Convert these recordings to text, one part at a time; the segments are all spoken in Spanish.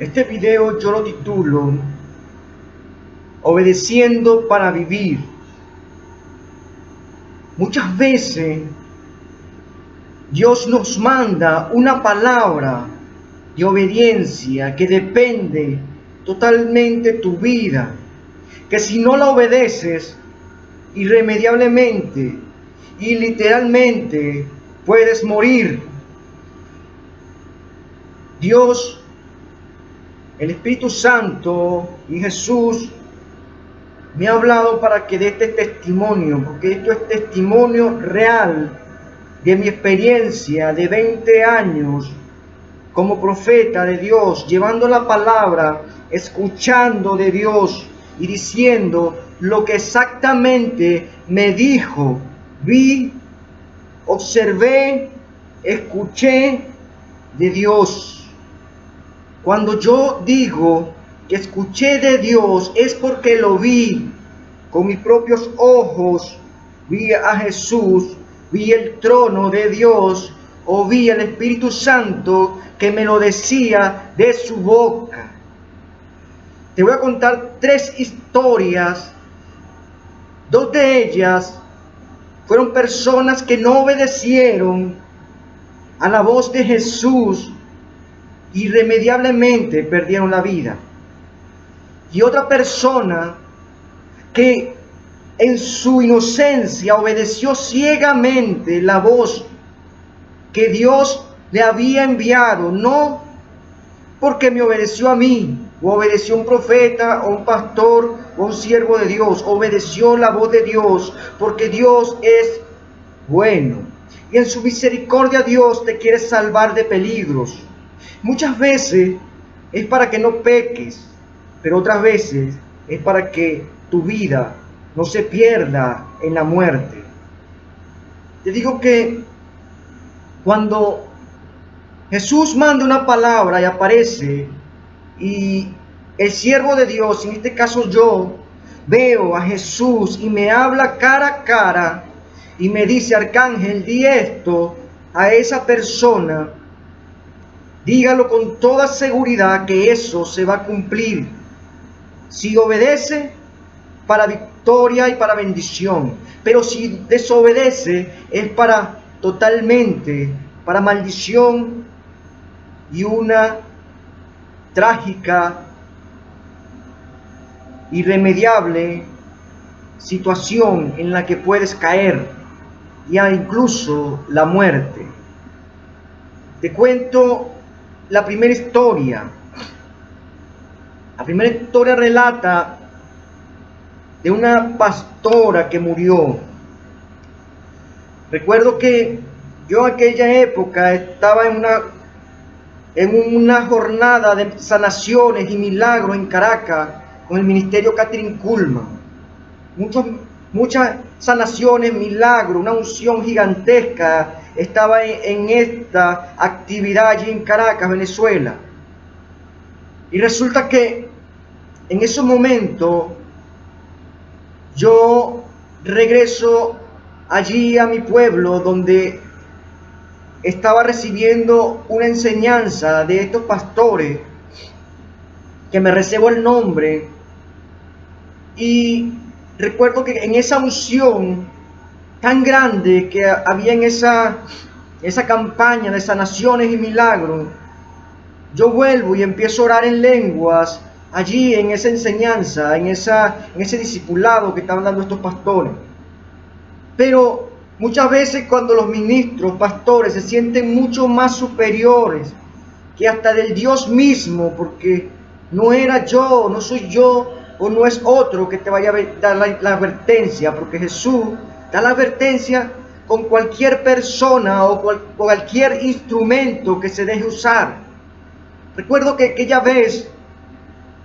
Este video yo lo titulo Obedeciendo para vivir. Muchas veces Dios nos manda una palabra de obediencia que depende totalmente de tu vida, que si no la obedeces irremediablemente y literalmente puedes morir. Dios, el Espíritu Santo y Jesús me ha hablado para que dé este testimonio, porque esto es testimonio real de mi experiencia de 20 años como profeta de Dios, llevando la palabra, escuchando de Dios y diciendo lo que exactamente me dijo. Vi, observé, escuché de Dios. Cuando yo digo que escuché de Dios es porque lo vi con mis propios ojos, vi a Jesús, vi el trono de Dios, o vi al Espíritu Santo que me lo decía de su boca. Te voy a contar 3 historias. 2 de ellas fueron personas que no obedecieron a la voz de Jesús, irremediablemente perdieron la vida. Y otra persona que en su inocencia obedeció ciegamente la voz que Dios le había enviado, no porque me obedeció a mí, o obedeció a un profeta, o un pastor, o un siervo de Dios, obedeció la voz de Dios, porque Dios es bueno. Y en su misericordia Dios te quiere salvar de peligros. Muchas veces es para que no peques, pero otras veces es para que tu vida no se pierda en la muerte. Te digo que cuando Jesús manda una palabra y aparece, y el siervo de Dios, en este caso yo, veo a Jesús y me habla cara a cara y me dice: Arcángel, di esto a esa persona, dígalo con toda seguridad que eso se va a cumplir. Si obedece, para victoria y para bendición, pero si desobedece, es para totalmente, para maldición y una trágica, irremediable situación en la que puedes caer, ya incluso la muerte. Te cuento la primera historia. La primera historia relata de una pastora que murió. Recuerdo que yo en aquella época estaba en una jornada de sanaciones y milagros en Caracas con el ministerio Kathryn Kuhlman. Muchas sanaciones, milagros, una unción gigantesca estaba en esta actividad allí en Caracas, Venezuela. Y resulta que en ese momento yo regreso allí a mi pueblo, donde estaba recibiendo una enseñanza de estos pastores, que me reservo el nombre, y recuerdo que en esa unción tan grande que había en esa campaña de sanaciones y milagros, yo vuelvo y empiezo a orar en lenguas allí en esa enseñanza, en ese discipulado que estaban dando estos pastores. Pero muchas veces cuando los ministros, pastores, se sienten mucho más superiores que hasta del Dios mismo, porque no era yo, no soy yo, o no es otro que te vaya a dar la advertencia, porque Jesús da la advertencia con cualquier persona o cualquier instrumento que se deje usar. Recuerdo que aquella vez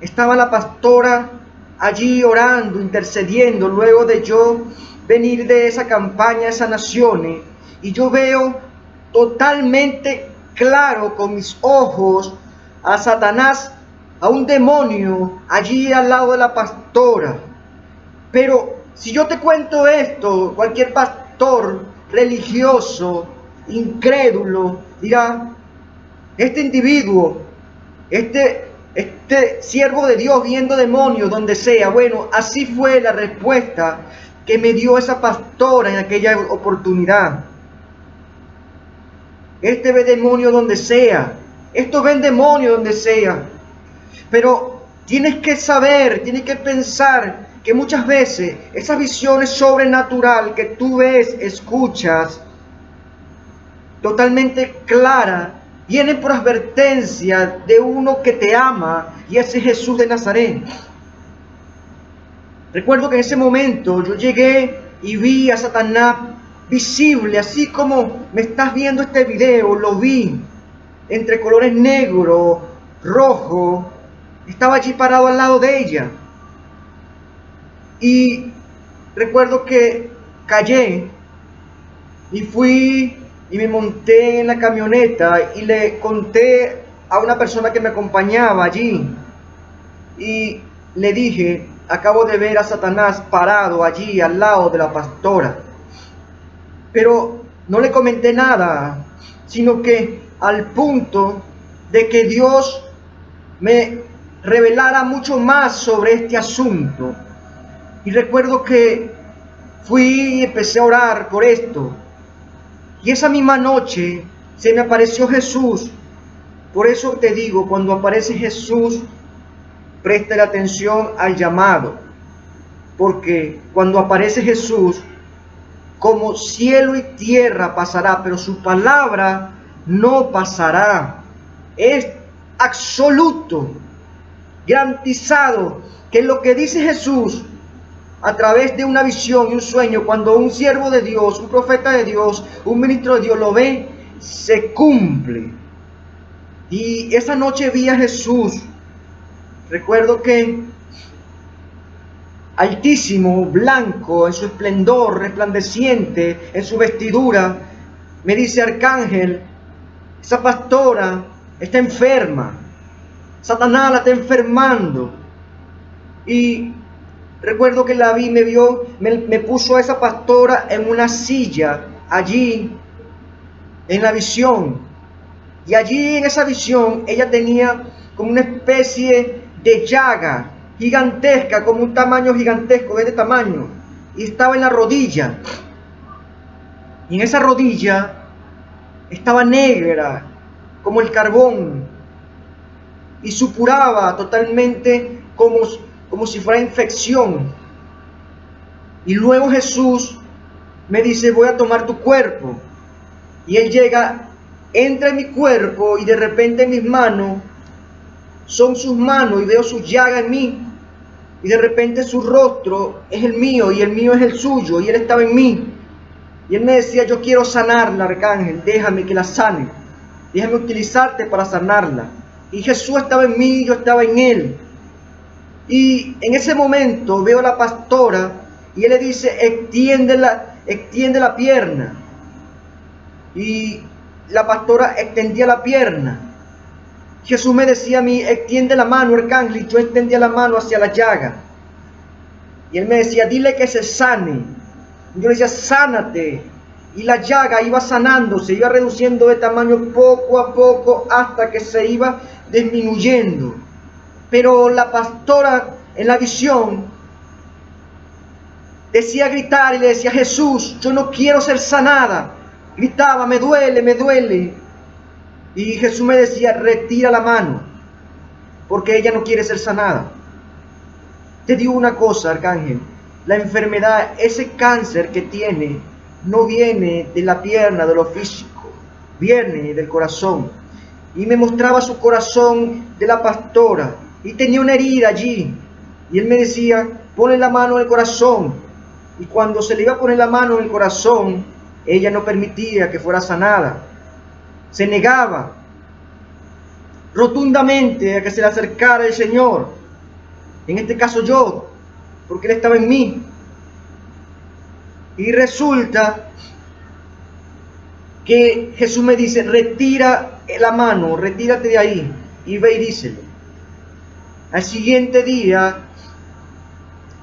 estaba la pastora allí orando, intercediendo, luego de yo venir de esa campaña de sanaciones, y yo veo totalmente claro con mis ojos a Satanás, a un demonio allí al lado de la pastora. Pero si yo te cuento esto, cualquier pastor religioso, incrédulo, dirá: este individuo, este este siervo de Dios viendo demonios donde sea. Bueno, así fue la respuesta que me dio esa pastora en aquella oportunidad. Este ve demonios donde sea. Estos ven demonios donde sea. Pero tienes que saber, tienes que pensar que muchas veces esas visiones sobrenaturales que tú ves, escuchas, totalmente clara, vienen por advertencia de uno que te ama, y ese es Jesús de Nazaret. Recuerdo que en ese momento yo llegué y vi a Satanás visible, así como me estás viendo este video, lo vi entre colores negro, rojo, estaba allí parado al lado de ella. Y recuerdo que callé y fui y me monté en la camioneta y le conté a una persona que me acompañaba allí y le dije: acabo de ver a Satanás parado allí al lado de la pastora. Pero no le comenté nada, sino que al punto de que Dios me revelara mucho más sobre este asunto. Y recuerdo que fui y empecé a orar por esto. Y esa misma noche se me apareció Jesús. Por eso te digo, cuando aparece Jesús, presta atención al llamado. Porque cuando aparece Jesús, como cielo y tierra pasará, pero su palabra no pasará. Es absoluto, garantizado, que lo que dice Jesús a través de una visión y un sueño, cuando un siervo de Dios, un profeta de Dios, un ministro de Dios lo ve, se cumple. Y esa noche vi a Jesús. Recuerdo que altísimo, blanco, en su esplendor, resplandeciente, en su vestidura, me dice: Arcángel, esa pastora está enferma, Satanás la está enfermando. Y recuerdo que la vi, me vio, me puso a esa pastora en una silla, allí, en la visión. Y allí en esa visión, ella tenía como una especie de llaga gigantesca, como un tamaño gigantesco, de este tamaño. Y estaba en la rodilla. Y en esa rodilla estaba negra, como el carbón. Y supuraba totalmente como si fuera infección. Y luego Jesús me dice: voy a tomar tu cuerpo. Y él llega, entra en mi cuerpo, y de repente en mis manos son sus manos, y veo su llaga en mí. Y de repente su rostro es el mío, y el mío es el suyo, y él estaba en mí. Y él me decía: yo quiero sanarla, Arcángel, déjame que la sane, déjame utilizarte para sanarla. Y Jesús estaba en mí, y yo estaba en él. Y en ese momento veo a la pastora, y él le dice: extiende la pierna. Y la pastora extendía la pierna. Jesús me decía a mí: extiende la mano, Arcángel, y yo extendía la mano hacia la llaga. Y él me decía: dile que se sane. Y yo le decía: sánate. Y la llaga iba sanándose, iba reduciendo de tamaño poco a poco hasta que se iba disminuyendo. Pero la pastora en la visión decía gritar y le decía: Jesús, yo no quiero ser sanada. Gritaba: me duele, me duele. Y Jesús me decía: retira la mano, porque ella no quiere ser sanada. Te digo una cosa, Arcángel, la enfermedad, ese cáncer que tiene, no viene de la pierna, de lo físico, viene del corazón. Y me mostraba su corazón de la pastora, y tenía una herida allí. Y él me decía: ponle la mano en el corazón. Y cuando se le iba a poner la mano en el corazón, ella no permitía que fuera sanada. Se negaba rotundamente a que se le acercara el Señor. En este caso yo, porque Él estaba en mí. Y resulta que Jesús me dice: retira la mano, retírate de ahí y ve y díselo. Al siguiente día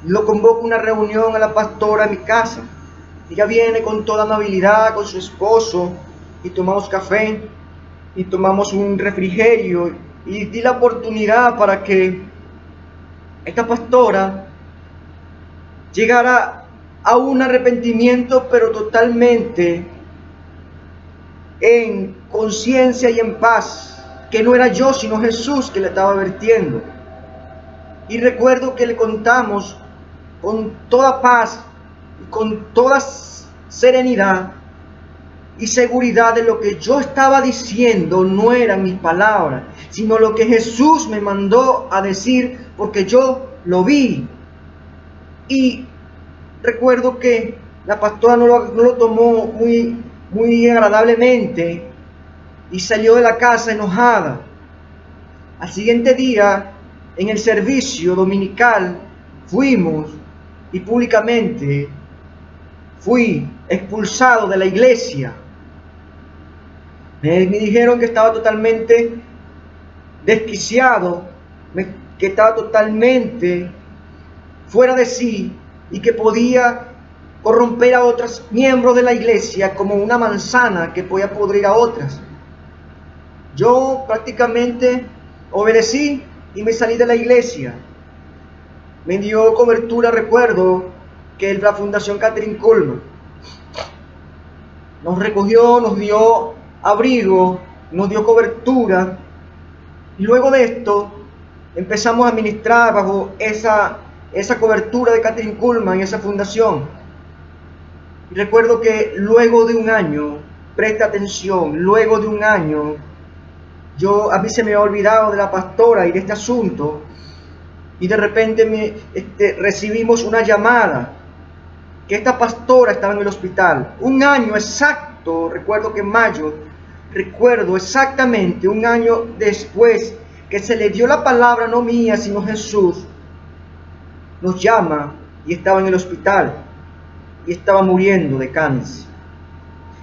lo convoco a una reunión a la pastora en mi casa. Ella viene con toda amabilidad con su esposo, y tomamos café y tomamos un refrigerio, y di la oportunidad para que esta pastora llegara a un arrepentimiento, pero totalmente en conciencia y en paz, que no era yo sino Jesús que le estaba advirtiendo. Y recuerdo que le contamos con toda paz y con toda serenidad y seguridad de lo que yo estaba diciendo no eran mis palabras, sino lo que Jesús me mandó a decir, porque yo lo vi. Y recuerdo que la pastora no lo tomó muy agradablemente y salió de la casa enojada. Al siguiente día, en el servicio dominical, fuimos y públicamente fui expulsado de la iglesia. Me dijeron que estaba totalmente desquiciado, que estaba totalmente fuera de sí y que podía corromper a otros miembros de la iglesia como una manzana que podía podrir a otras. Yo prácticamente obedecí y me salí de la iglesia. Me dio cobertura, recuerdo que la Fundación Kathryn Kuhlman nos recogió, nos dio abrigo, nos dio cobertura, y luego de esto empezamos a ministrar bajo esa cobertura de Kathryn Kuhlman y esa fundación. Y recuerdo que luego de un año, presta atención, luego de un año, a mí se me había olvidado de la pastora y de este asunto, y de repente recibimos una llamada que esta pastora estaba en el hospital. Un año exacto, recuerdo que en mayo, recuerdo exactamente un año después que se le dio la palabra, no mía, sino Jesús, nos llama y estaba en el hospital y estaba muriendo de cáncer.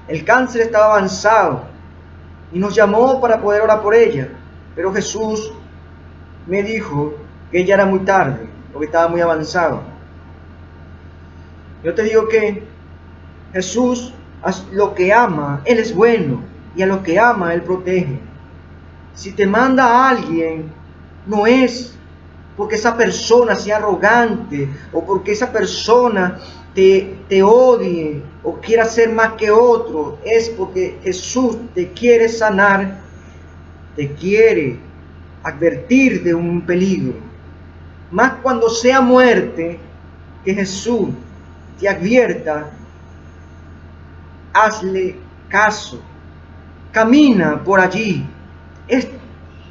El cáncer estaba avanzado y nos llamó para poder orar por ella, pero Jesús me dijo que ya era muy tarde, porque estaba muy avanzado. Yo te digo que Jesús, a lo que ama, Él es bueno, y a lo que ama, Él protege. Si te manda a alguien, no es porque esa persona sea arrogante, o porque esa persona te odie, o quiera ser más que otro. Es porque Jesús te quiere sanar, te quiere advertir de un peligro. Más cuando sea muerte, que Jesús te advierta, hazle caso, camina por allí. Es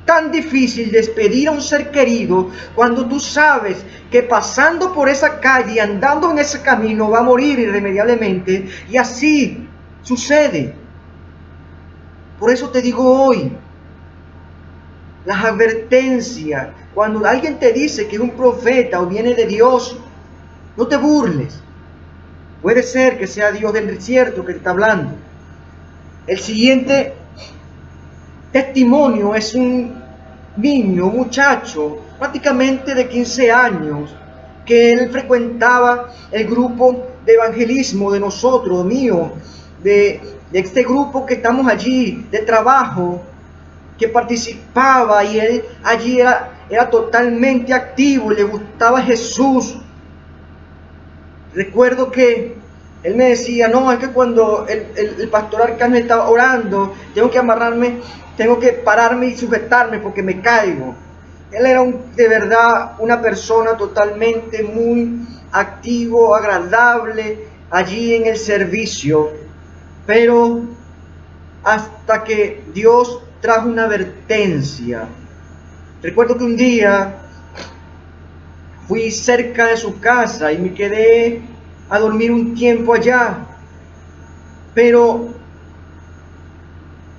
tan difícil despedir a un ser querido cuando tú sabes que pasando por esa calle, andando en ese camino, va a morir irremediablemente, y así sucede. Por eso te digo hoy, las advertencias, cuando alguien te dice que es un profeta o viene de Dios, no te burles. Puede ser que sea Dios del desierto que te está hablando. El siguiente testimonio es un niño, un muchacho, prácticamente de 15 años, que él frecuentaba el grupo de evangelismo de nosotros, mío, de este grupo que estamos allí, de trabajo, que participaba, y él allí era totalmente activo, le gustaba Jesús. Recuerdo que él me decía, no, es que cuando el pastor Arcángel estaba orando, tengo que amarrarme, tengo que pararme y sujetarme porque me caigo. Él era de verdad una persona totalmente muy activo, agradable allí en el servicio, pero hasta que Dios trajo una advertencia. Recuerdo que un día fui cerca de su casa y me quedé a dormir un tiempo allá, pero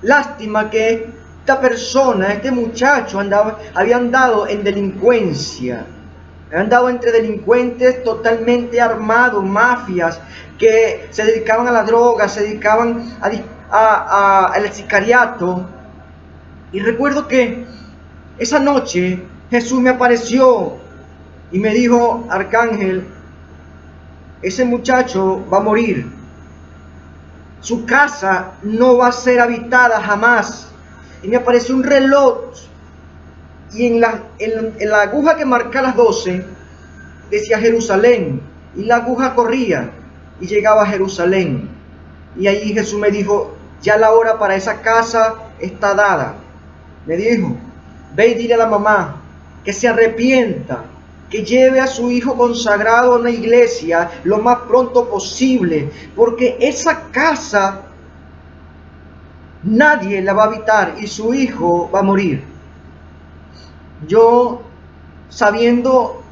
lástima que esta persona, este muchacho había andado en delincuencia, había andado entre delincuentes totalmente armados, mafias, que se dedicaban a la droga, se dedicaban al sicariato. Y recuerdo que esa noche Jesús me apareció y me dijo, Arcángel, ese muchacho va a morir. Su casa no va a ser habitada jamás. Y me apareció un reloj y en la aguja que marca las 12 decía Jerusalén, y la aguja corría y llegaba a Jerusalén. Y ahí Jesús me dijo, ya la hora para esa casa está dada. Me dijo, ve y dile a la mamá que se arrepienta, que lleve a su hijo consagrado a una iglesia lo más pronto posible, porque esa casa nadie la va a habitar y su hijo va a morir. Yo, sabiendo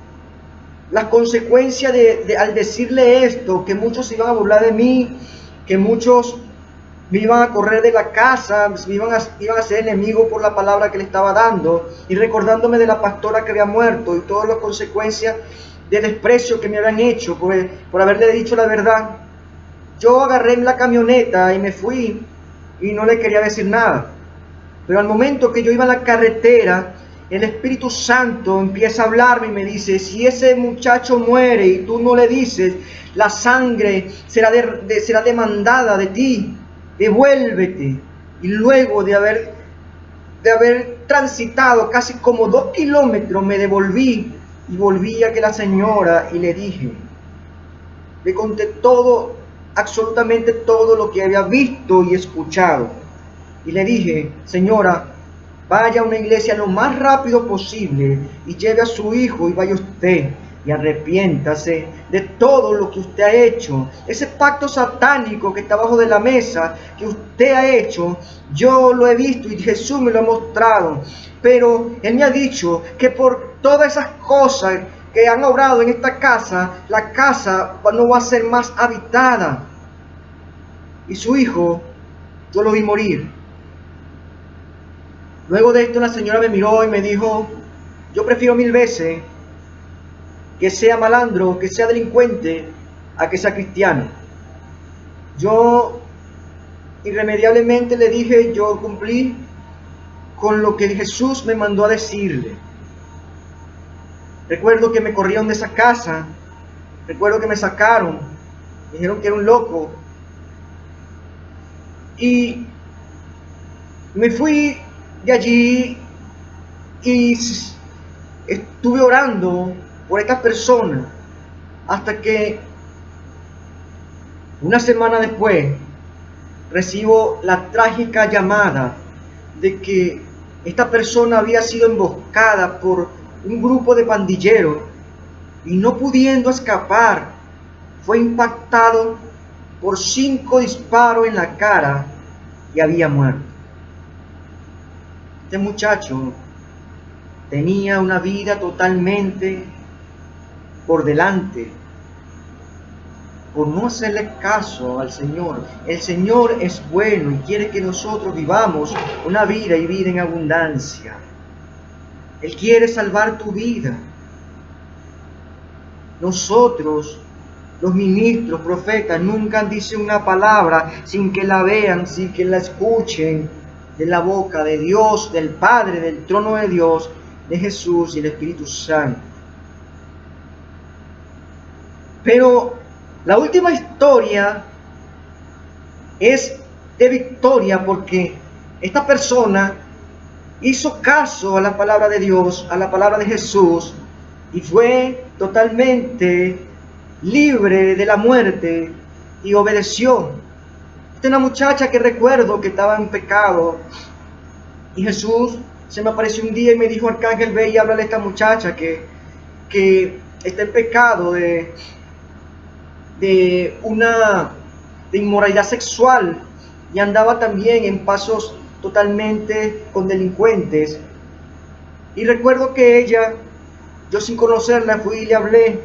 las consecuencias al decirle esto, que muchos iban a burlar de mí, que muchos me iban a correr de la casa, iban a ser enemigo por la palabra que le estaba dando, y recordándome de la pastora que había muerto y todas las consecuencias de desprecio que me habían hecho por haberle dicho la verdad, yo agarré la camioneta y me fui y no le quería decir nada. Pero al momento que yo iba en la carretera, el Espíritu Santo empieza a hablarme y me dice, si ese muchacho muere y tú no le dices, la sangre será demandada de ti, devuélvete. Y luego de haber transitado casi como 2 kilómetros, me devolví y volví a que la señora y le dije, le conté todo, absolutamente todo lo que había visto y escuchado. Y le dije, señora, vaya a una iglesia lo más rápido posible y lleve a su hijo y vaya usted y arrepiéntase de todo lo que usted ha hecho. Ese pacto satánico que está abajo de la mesa, que usted ha hecho, yo lo he visto y Jesús me lo ha mostrado. Pero Él me ha dicho que por todas esas cosas que han obrado en esta casa, la casa no va a ser más habitada. Y su hijo, yo lo vi morir. Luego de esto la señora me miró y me dijo, yo prefiero 1000 veces que sea malandro, que sea delincuente, a que sea cristiano. Yo irremediablemente le dije, yo cumplí con lo que Jesús me mandó a decirle. Recuerdo que me corrieron de esa casa, recuerdo que me sacaron, dijeron que era un loco. Y me fui de allí y estuve orando por estas personas hasta que una semana después recibo la trágica llamada de que esta persona había sido emboscada por un grupo de pandilleros y no pudiendo escapar fue impactado por 5 disparos en la cara y había muerto. Este muchacho tenía una vida totalmente por delante por no hacerle caso al Señor. El Señor es bueno y quiere que nosotros vivamos una vida y vida en abundancia. Él quiere salvar tu vida. Nosotros, los ministros, profetas, nunca dicen una palabra sin que la vean, sin que la escuchen de la boca de Dios, del Padre, del trono de Dios, de Jesús y el Espíritu Santo. Pero la última historia es de victoria porque esta persona hizo caso a la palabra de Dios, a la palabra de Jesús, y fue totalmente libre de la muerte y obedeció. Esta es una muchacha que recuerdo que estaba en pecado y Jesús se me apareció un día y me dijo, Arcángel, ve y háblale a esta muchacha que está en pecado de inmoralidad sexual y andaba también en pasos totalmente con delincuentes. Y recuerdo que ella, yo sin conocerla, fui y le hablé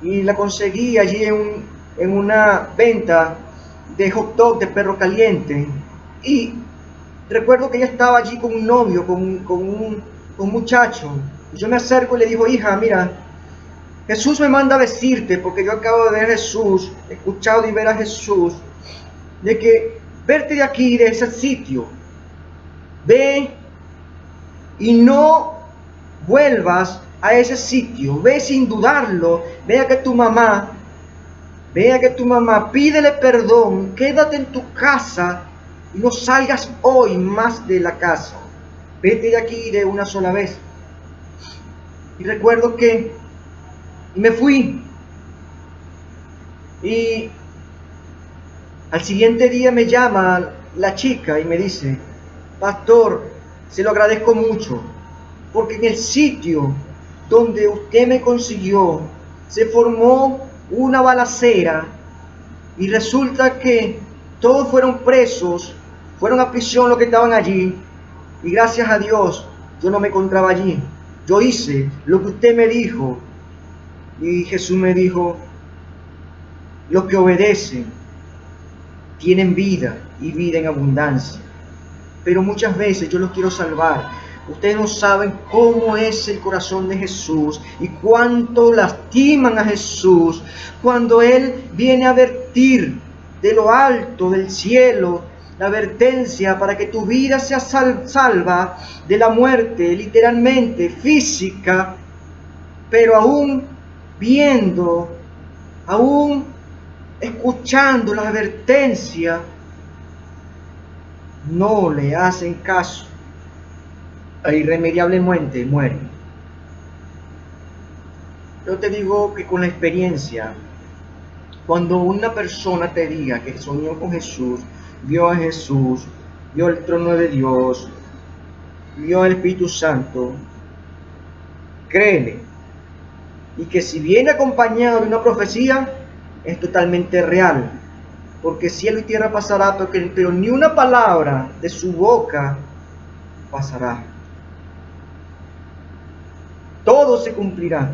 y la conseguí allí en una venta de hot dog, de perro caliente. Y recuerdo que ella estaba allí con un novio, con un muchacho. Y yo me acerco y le digo, hija, mira, Jesús me manda a decirte, porque yo acabo de ver a Jesús, he escuchado y ver a Jesús, de que verte de aquí, de ese sitio, ve y no vuelvas a ese sitio, ve sin dudarlo, vea que tu mamá, pídele perdón, quédate en tu casa y no salgas hoy más de la casa. vete de aquí de una sola vez. Y recuerdo que me fui. Y al siguiente día me llama la chica y me dice: pastor, se lo agradezco mucho, porque en el sitio donde usted me consiguió se formó una balacera y resulta que todos fueron presos, fueron a prisión los que estaban allí, y gracias a Dios yo no me encontraba allí. Yo hice lo que usted me dijo. Y Jesús me dijo: los que obedecen tienen vida y vida en abundancia. Pero muchas veces yo los quiero salvar. Ustedes no saben cómo es el corazón de Jesús y cuánto lastiman a Jesús cuando Él viene a advertir de lo alto del cielo, la advertencia para que tu vida sea salva de la muerte, literalmente física, pero aún viendo, aún escuchando la advertencia, no le hacen caso e irremediablemente mueren. Yo te digo que con la experiencia, cuando una persona te diga que soñó con Jesús, vio a Jesús, vio el trono de Dios, vio el Espíritu Santo, créele, y que si viene acompañado de una profecía, es totalmente real, porque cielo y tierra pasará, pero ni una palabra de su boca pasará. Todo se cumplirá.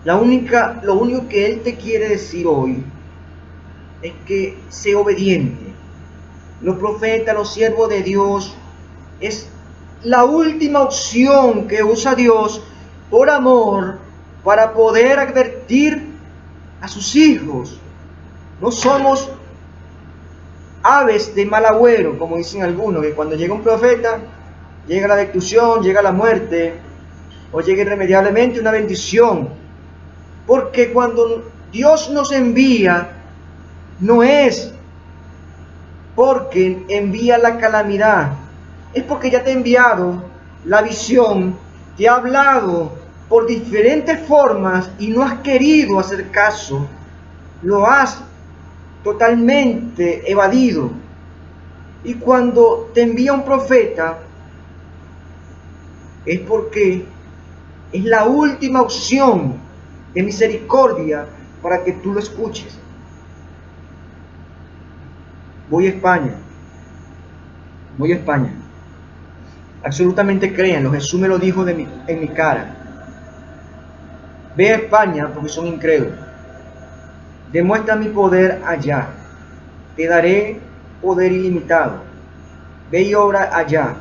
Lo único que Él te quiere decir hoy es que sea obediente. Los profetas, los siervos de Dios, es la última opción que usa Dios por amor para poder advertir a sus hijos. No somos aves de mal agüero, como dicen algunos, que cuando llega un profeta, llega la destrucción, llega la muerte, o llega irremediablemente una bendición. Porque cuando Dios nos envía, no es porque envía la calamidad, es porque ya te ha enviado la visión, te ha hablado por diferentes formas y no has querido hacer caso, lo has totalmente evadido. Y cuando te envía un profeta, es porque es la última opción de misericordia para que tú lo escuches. Voy a España. Absolutamente créanlo, Jesús me lo dijo en mi cara. Ve a España porque son incrédulos. Demuestra mi poder allá. Te daré poder ilimitado. Ve y obra allá.